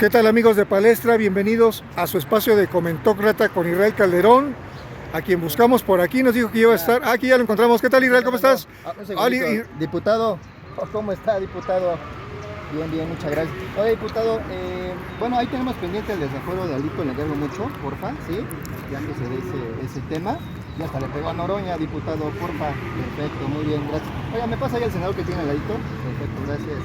¿Qué tal, amigos de Palestra? Bienvenidos a su espacio de Comentócrata con Israel Calderón, a quien buscamos por aquí. Nos dijo que iba a estar. Aquí ya lo encontramos. ¿Qué tal, Israel? ¿Cómo estás? Un segundito. Diputado, ¿cómo está, diputado? Bien, muchas gracias. Oye, diputado, bueno, ahí tenemos pendiente el desafuero de Alito, le encargo mucho, porfa, ¿sí? Ya que se dé ese tema. Ya hasta le pegó a Noroña, diputado, porfa. Perfecto, muy bien, gracias. Oiga, ¿me pasa ahí el senador que tiene al ladito? Perfecto, gracias.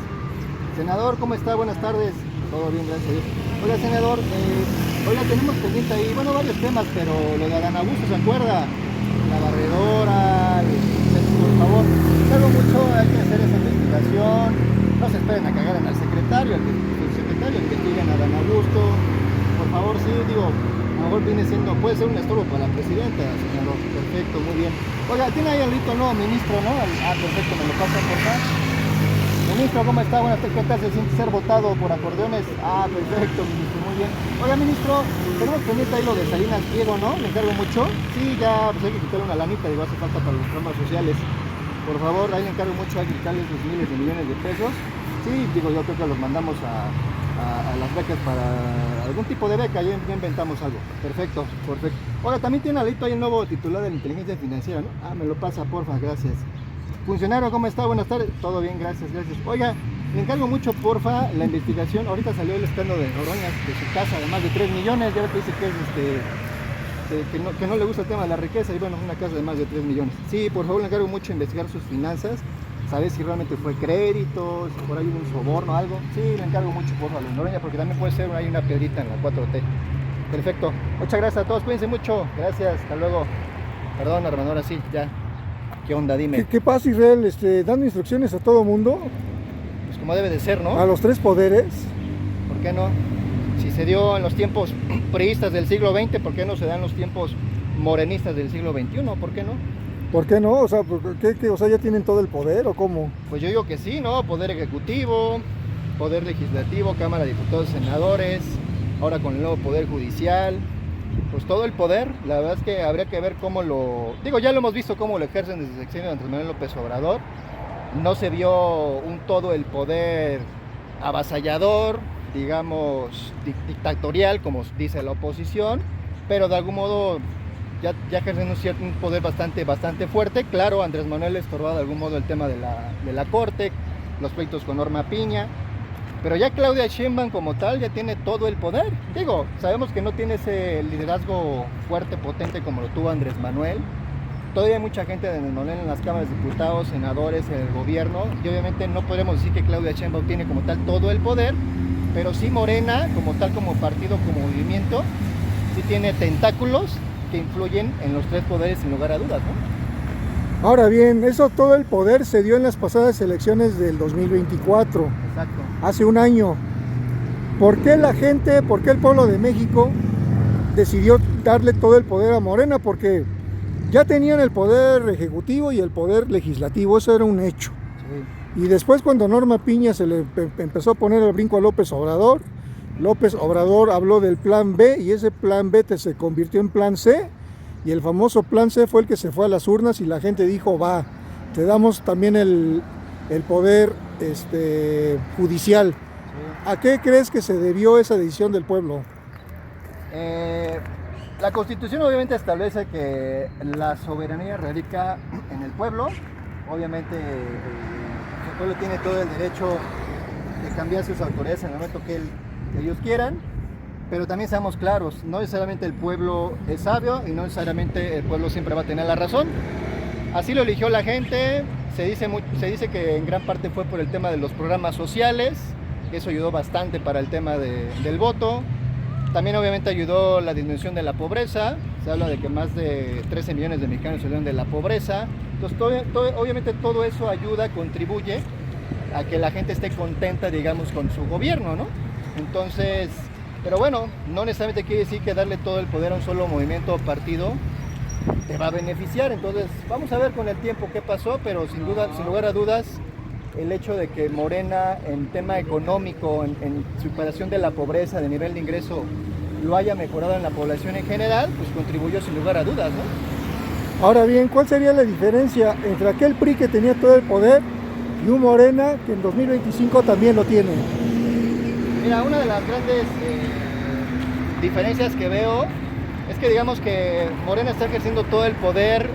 Senador, ¿cómo está? Buenas tardes. Todo bien, gracias a Dios. Oiga, senador, oiga, tenemos pendiente ahí, bueno, varios temas, pero lo de Adán Augusto, ¿se acuerda? La barredora, por favor, encargo mucho, hay que hacer esa investigación. No se esperen a cagar al secretario, el secretario investiguen a Adán Augusto. Por favor, sí, digo, a lo mejor viene siendo, puede ser un estorbo para la presidenta, senador. Perfecto, muy bien. Oiga, tiene ahí al nuevo ministro, ¿no? Perfecto, me lo pasa, por favor. Ministro, ¿cómo está? Buenas tardes, ¿qué tal se siente ser votado por acordeones? Perfecto, ministro, muy bien. Oiga, ministro, tenemos pendiente ahí lo de Salinas Pliego, ¿no? Le encargo mucho. Sí, ya pues hay que quitarle una lanita, digo, hace falta para los programas sociales. Por favor, ahí le encargo mucho, hay que quitarle esos miles de millones de pesos. Sí, digo, yo creo que los mandamos a las becas para algún tipo de beca, ya inventamos algo. Perfecto. Ahora, también tiene Alito ahí el nuevo titular de la inteligencia financiera, ¿no? Me lo pasa, porfa, gracias. Funcionario, ¿cómo está? Buenas tardes. Todo bien, gracias. Oiga, le encargo mucho, porfa, la investigación. Ahorita salió el escándalo de Noroña, de su casa de más de 3 millones. Ya dice que no le gusta el tema de la riqueza. Y bueno, una casa de más de 3 millones. Sí, por favor, le encargo mucho investigar sus finanzas. Saber si realmente fue crédito, si por ahí hubo un soborno o algo. Sí, le encargo mucho, porfa, a Noroña, porque también puede ser hay una piedrita en la 4T. Perfecto. Muchas gracias a todos. Cuídense mucho. Gracias. Hasta luego. Perdón, hermano, ahora sí, ya. ¿Qué onda? Dime. ¿Qué pasa, Israel? Dando instrucciones a todo mundo. Pues como debe de ser, ¿no? A los tres poderes. ¿Por qué no? Si se dio en los tiempos priistas del siglo XX, ¿por qué no se dan los tiempos morenistas del siglo XXI? ¿Por qué no? ¿Por qué no? O sea, ¿qué? O sea, ¿ya tienen todo el poder o cómo? Pues yo digo que sí, ¿no? Poder ejecutivo, poder legislativo, Cámara de Diputados, senadores, ahora con el nuevo poder judicial. Pues todo el poder, la verdad es que habría que ver cómo ya lo hemos visto cómo lo ejercen desde el sexenio de Andrés Manuel López Obrador. No se vio todo el poder avasallador, digamos, dictatorial, como dice la oposición, pero de algún modo ya ejercen un poder bastante fuerte. Claro, Andrés Manuel estorbaba de algún modo el tema de la Corte, los pleitos con Norma Piña. Pero ya Claudia Sheinbaum como tal ya tiene todo el poder. Digo, sabemos que no tiene ese liderazgo fuerte, potente como lo tuvo Andrés Manuel. Todavía hay mucha gente de Andrés Manuel en las cámaras de diputados, senadores, en el gobierno. Y obviamente no podemos decir que Claudia Sheinbaum tiene como tal todo el poder. Pero sí Morena, como tal, como partido, como movimiento, sí tiene tentáculos que influyen en los tres poderes sin lugar a dudas, ¿no? Ahora bien, todo el poder se dio en las pasadas elecciones del 2024. Exacto. Hace un año. ¿Por qué el pueblo de México decidió darle todo el poder a Morena? Porque ya tenían el poder ejecutivo y el poder legislativo, eso era un hecho. Sí. Y después cuando Norma Piña se le empezó a poner el brinco a López Obrador habló del plan B y ese plan B se convirtió en plan C. Y el famoso plan C fue el que se fue a las urnas y la gente dijo, te damos también el poder judicial. Sí. ¿A qué crees que se debió esa decisión del pueblo? La Constitución obviamente establece que la soberanía radica en el pueblo. Obviamente el pueblo tiene todo el derecho de cambiar sus autoridades en el momento que ellos quieran. Pero también seamos claros, no necesariamente el pueblo es sabio y no necesariamente el pueblo siempre va a tener la razón. Así lo eligió la gente, se dice que en gran parte fue por el tema de los programas sociales, eso ayudó bastante para el tema del voto. También obviamente ayudó la disminución de la pobreza, se habla de que más de 13 millones de mexicanos salieron de la pobreza. Entonces obviamente todo eso ayuda, contribuye a que la gente esté contenta, digamos, con su gobierno, ¿no? Entonces... Pero bueno, no necesariamente quiere decir que darle todo el poder a un solo movimiento o partido te va a beneficiar. Entonces vamos a ver con el tiempo qué pasó, pero sin lugar a dudas, el hecho de que Morena en tema económico, en superación de la pobreza, de nivel de ingreso, lo haya mejorado en la población en general, pues contribuyó sin lugar a dudas, ¿no? Ahora bien, ¿cuál sería la diferencia entre aquel PRI que tenía todo el poder y un Morena que en 2025 también lo tiene? Mira, una de las grandes diferencias que veo es que digamos que Morena está ejerciendo todo el poder,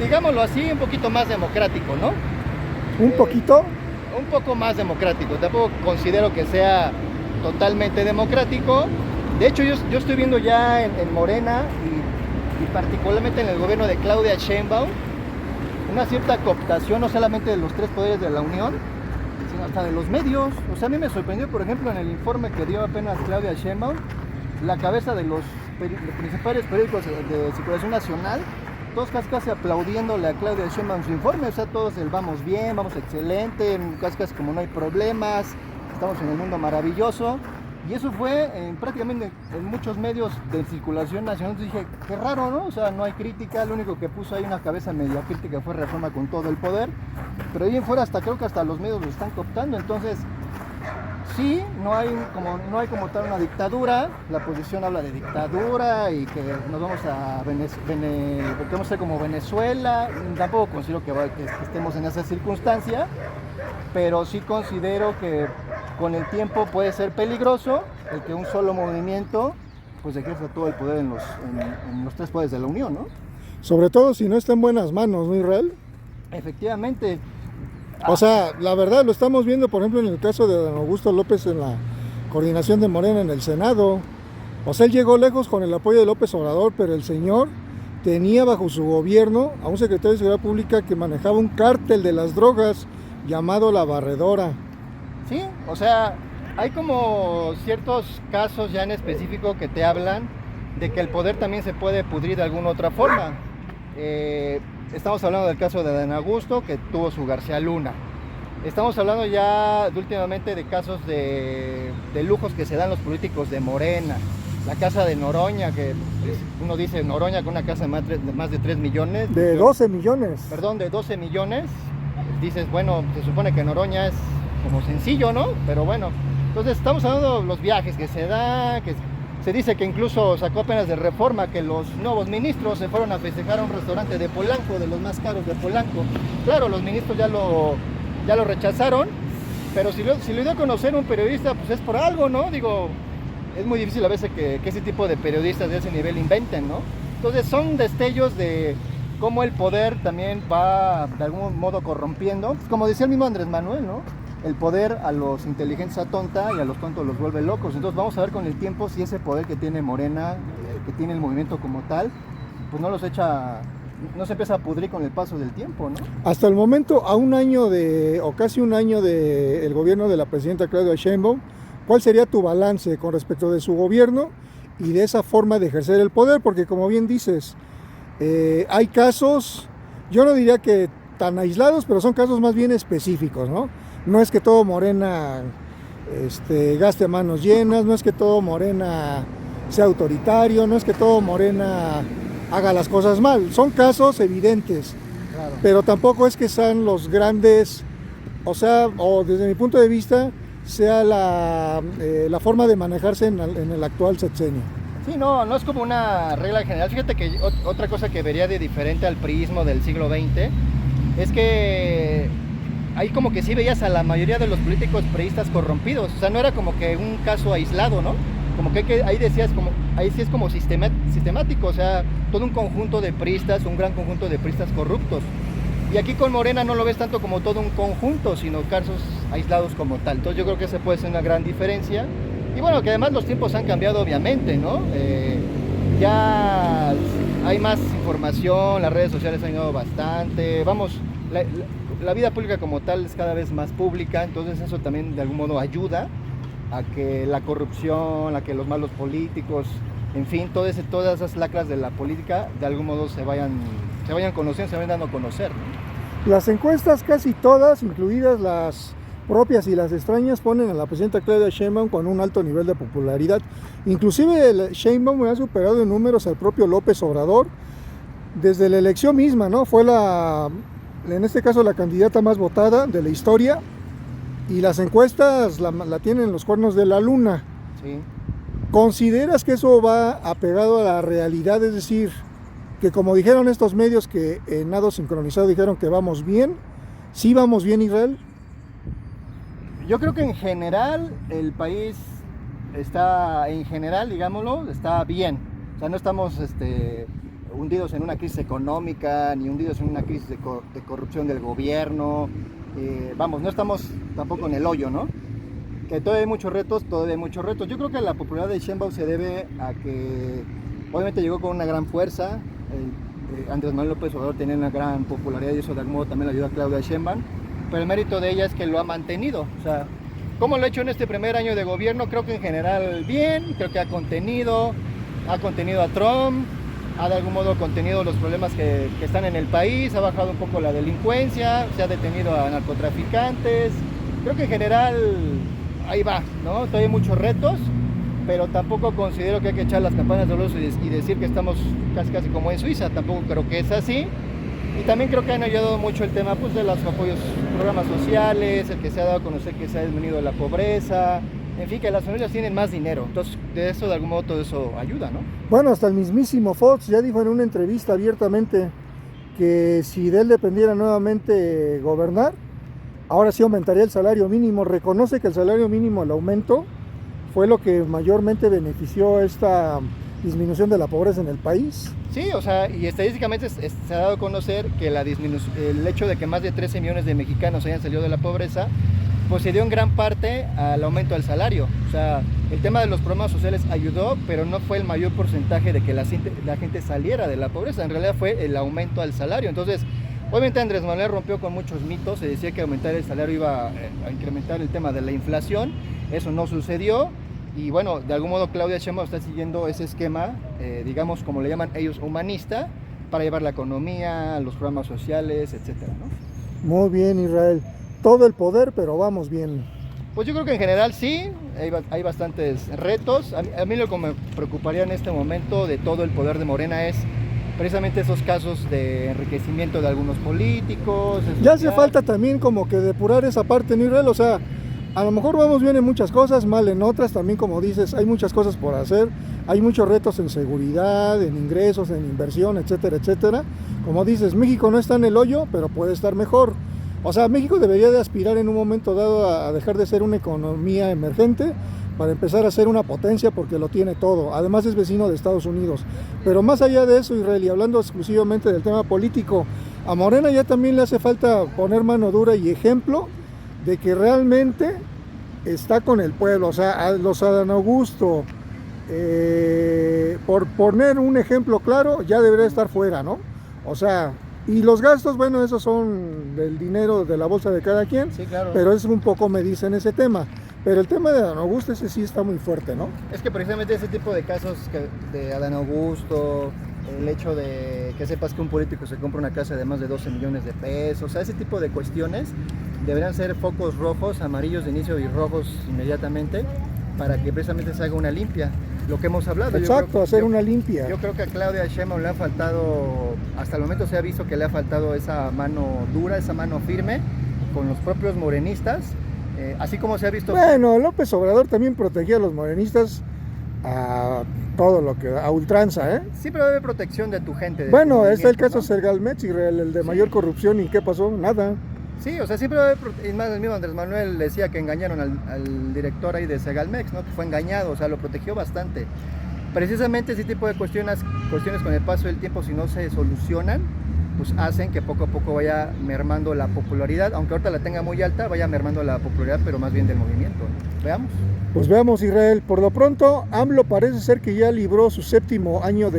digámoslo así, un poquito más democrático, ¿no? ¿Un poquito? Un poco más democrático, tampoco considero que sea totalmente democrático. De hecho, yo estoy viendo ya en Morena y particularmente en el gobierno de Claudia Sheinbaum una cierta cooptación no solamente de los tres poderes de la Unión, sino hasta de los medios. O sea, a mí me sorprendió, por ejemplo, en el informe que dio apenas Claudia Sheinbaum, la cabeza de los principales periódicos de circulación nacional, todos casi aplaudiéndole a Claudia Sheinbaum su informe. O sea, todos el vamos bien, vamos excelente, casi como no hay problemas, estamos en el mundo maravilloso. Y eso fue prácticamente en muchos medios de circulación nacional. Entonces dije, qué raro, ¿no? O sea, no hay crítica, lo único que puso ahí una cabeza media crítica fue Reforma con todo el poder. Pero ahí en fuera creo que hasta los medios lo están cooptando. Entonces, sí, no hay como tal una dictadura. La oposición habla de dictadura y que nos vamos a queremos ser como Venezuela. Tampoco considero que estemos en esa circunstancia, pero sí considero que con el tiempo puede ser peligroso el que un solo movimiento pues ejerza todo el poder en los tres poderes de la Unión, ¿no? Sobre todo si no está en buenas manos, ¿no, Israel? Efectivamente. O sea, la verdad lo estamos viendo, por ejemplo, en el caso de don Augusto López en la coordinación de Morena en el Senado. O sea, él llegó lejos con el apoyo de López Obrador, pero el señor tenía bajo su gobierno a un secretario de Seguridad Pública que manejaba un cártel de las drogas llamado La Barredora. Sí, o sea, hay como ciertos casos ya en específico que te hablan de que el poder también se puede pudrir de alguna otra forma. Estamos hablando del caso de don Augusto, que tuvo su García Luna. Estamos hablando ya últimamente de casos de lujos que se dan los políticos de Morena. La casa de Noroña, que uno dice Noroña con una casa de más de 3 millones. De 12 millones. Perdón, de 12 millones. Dices, bueno, se supone que Noroña es como sencillo, ¿no? Pero bueno, entonces estamos hablando de los viajes que se da, que se dice que incluso sacó apenas de Reforma que los nuevos ministros se fueron a festejar a un restaurante de Polanco, de los más caros de Polanco. Claro, los ministros ya lo rechazaron, pero si lo dio a conocer un periodista, pues es por algo, ¿no? Digo, es muy difícil a veces que ese tipo de periodistas de ese nivel inventen, ¿no? Entonces son destellos de cómo el poder también va de algún modo corrompiendo, como decía el mismo Andrés Manuel, ¿no? El poder a los inteligentes atonta y a los tontos los vuelve locos. Entonces vamos a ver con el tiempo si ese poder que tiene Morena, que tiene el movimiento como tal, pues no se empieza a pudrir con el paso del tiempo, ¿no? Hasta el momento, a un año o casi un año del gobierno de la presidenta Claudia Sheinbaum, ¿cuál sería tu balance con respecto de su gobierno y de esa forma de ejercer el poder? Porque como bien dices, hay casos, yo no diría que tan aislados, pero son casos más bien específicos, ¿no? No es que todo Morena gaste manos llenas, no es que todo Morena sea autoritario, no es que todo Morena haga las cosas mal. Son casos evidentes, Claro. pero tampoco es que sean los grandes, o desde mi punto de vista, sea la forma de manejarse en el actual sexenio. Sí, no es como una regla general. Fíjate que otra cosa que vería de diferente al priismo del siglo XX es que ahí como que sí veías a la mayoría de los políticos priistas corrompidos. O sea, no era como que un caso aislado, ¿no? Como que ahí decías, ahí sí es como sistemático, o sea, todo un conjunto de priistas, un gran conjunto de priistas corruptos. Y aquí con Morena no lo ves tanto como todo un conjunto, sino casos aislados como tal. Entonces yo creo que esa puede ser una gran diferencia. Y bueno, que además los tiempos han cambiado obviamente, ¿no? Ya hay más información, las redes sociales han ayudado bastante, vamos, la vida pública como tal es cada vez más pública, entonces eso también de algún modo ayuda a que la corrupción, a que los malos políticos, en fin, todas esas lacras de la política de algún modo se vayan conociendo, se vayan dando a conocer, ¿no? Las encuestas casi todas, incluidas las propias y las extrañas, ponen a la presidenta Claudia Sheinbaum con un alto nivel de popularidad. Inclusive Sheinbaum ha superado en números al propio López Obrador desde la elección misma, ¿no? Fue en este caso la candidata más votada de la historia y las encuestas la tienen los cuernos de la luna. Sí. ¿Consideras que eso va apegado a la realidad? Es decir, que como dijeron estos medios que en Nado Sincronizado dijeron que vamos bien, ¿sí vamos bien, Israel? Yo creo que en general el país está, en general, digámoslo, está bien. O sea, no estamos hundidos en una crisis económica, ni hundidos en una crisis de corrupción del gobierno. Vamos, no estamos tampoco en el hoyo, ¿no? Que todavía hay muchos retos, Yo creo que la popularidad de Sheinbaum se debe a que obviamente llegó con una gran fuerza. Andrés Manuel López Obrador tenía una gran popularidad y eso de algún modo también le ayuda a Claudia Sheinbaum. Pero el mérito de ella es que lo ha mantenido. O sea, ¿cómo lo ha hecho en este primer año de gobierno? Creo que en general bien, creo que ha contenido a Trump, ha de algún modo contenido los problemas que están en el país, ha bajado un poco la delincuencia, se ha detenido a narcotraficantes. Creo que en general ahí va, ¿no? Todavía hay muchos retos, pero tampoco considero que hay que echar las campanas de oro y decir que estamos casi como en Suiza. Tampoco creo que es así. Y también creo que han ayudado mucho el tema pues, de los apoyos, programas sociales, el que se ha dado a conocer que se ha disminuido la pobreza, en fin, que las familias tienen más dinero. Entonces, de eso, de algún modo, todo eso ayuda, ¿no? Bueno, hasta el mismísimo Fox ya dijo en una entrevista abiertamente que si de él dependiera nuevamente gobernar, ahora sí aumentaría el salario mínimo. Reconoce que el salario mínimo, el aumento, fue lo que mayormente benefició esta disminución de la pobreza en el país. Sí, o sea, y estadísticamente se ha dado a conocer que el hecho de que más de 13 millones de mexicanos hayan salido de la pobreza, pues se dio en gran parte al aumento del salario. O sea, el tema de los programas sociales ayudó, pero no fue el mayor porcentaje de que la gente saliera de la pobreza. En realidad fue el aumento al salario. Entonces, obviamente Andrés Manuel rompió con muchos mitos. Se decía que aumentar el salario iba a incrementar el tema de la inflación. Eso no sucedió. Y bueno, de algún modo Claudia Sheinbaum está siguiendo ese esquema, digamos, como le llaman ellos, humanista, para llevar la economía, los programas sociales, etcétera, ¿no? Muy bien, Israel. Todo el poder, pero vamos bien. Pues yo creo que en general sí, hay bastantes retos. A mí lo que me preocuparía en este momento de todo el poder de Morena es precisamente esos casos de enriquecimiento de algunos políticos. Ya hace falta también como que depurar esa parte, ¿no, Israel? O sea, a lo mejor vamos bien en muchas cosas, mal en otras. También, como dices, hay muchas cosas por hacer. Hay muchos retos en seguridad, en ingresos, en inversión, etcétera, etcétera. Como dices, México no está en el hoyo, pero puede estar mejor. O sea, México debería de aspirar en un momento dado a dejar de ser una economía emergente para empezar a ser una potencia, porque lo tiene todo. Además es vecino de Estados Unidos. Pero más allá de eso, Israel, y hablando exclusivamente del tema político, a Morena ya también le hace falta poner mano dura y ejemplo de que realmente está con el pueblo. O sea, a los Adán Augusto, por poner un ejemplo claro, ya debería estar fuera, ¿no? O sea, y los gastos, bueno, esos son del dinero de la bolsa de cada quien, sí, claro. Pero es un poco me dicen ese tema. Pero el tema de Adán Augusto, ese sí está muy fuerte, ¿no? Es que precisamente ese tipo de casos de Adán Augusto, el hecho de que sepas que un político se compra una casa de más de 12 millones de pesos, o sea, ese tipo de cuestiones deberían ser focos rojos, amarillos de inicio y rojos inmediatamente, para que precisamente se haga una limpia. Lo que hemos hablado. Exacto, hacer una limpia. Yo creo que a Claudia Sheinbaum le ha faltado, hasta el momento se ha visto que le ha faltado esa mano dura, esa mano firme con los propios morenistas, así como se ha visto. Bueno, López Obrador también protegía a los morenistas a todo lo que, a ultranza, ¿eh? Sí, pero debe protección de tu gente. Bueno, está el caso, ¿no? Sergalmex, el de mayor corrupción, ¿y qué pasó? Nada. Sí, o sea, siempre va a haber, y más el mismo Andrés Manuel decía que engañaron al director ahí de Segalmex, ¿no? Que fue engañado, o sea, lo protegió bastante. Precisamente ese tipo de cuestiones con el paso del tiempo, si no se solucionan, pues hacen que poco a poco vaya mermando la popularidad, aunque ahorita la tenga muy alta, vaya mermando la popularidad, pero más bien del movimiento, ¿no? Veamos. Pues veamos, Israel. Por lo pronto, AMLO parece ser que ya libró su séptimo año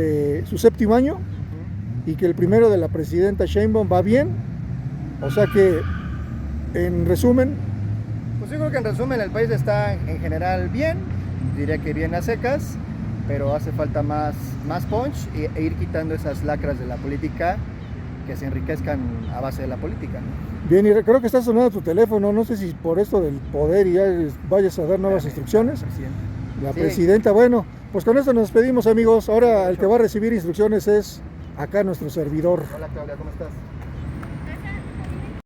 y que el primero de la presidenta Sheinbaum va bien. O sea que, en resumen... Pues yo creo que en resumen el país está en general bien, diría que bien a secas, pero hace falta más punch e ir quitando esas lacras de la política que se enriquezcan a base de la política, ¿no? Bien, y creo que está sonando tu teléfono, no sé si por esto del poder ya vayas a dar nuevas instrucciones. La presidenta, bueno, pues con esto nos despedimos, amigos. Ahora el que va a recibir instrucciones es acá nuestro servidor. Hola Claudia, ¿cómo estás?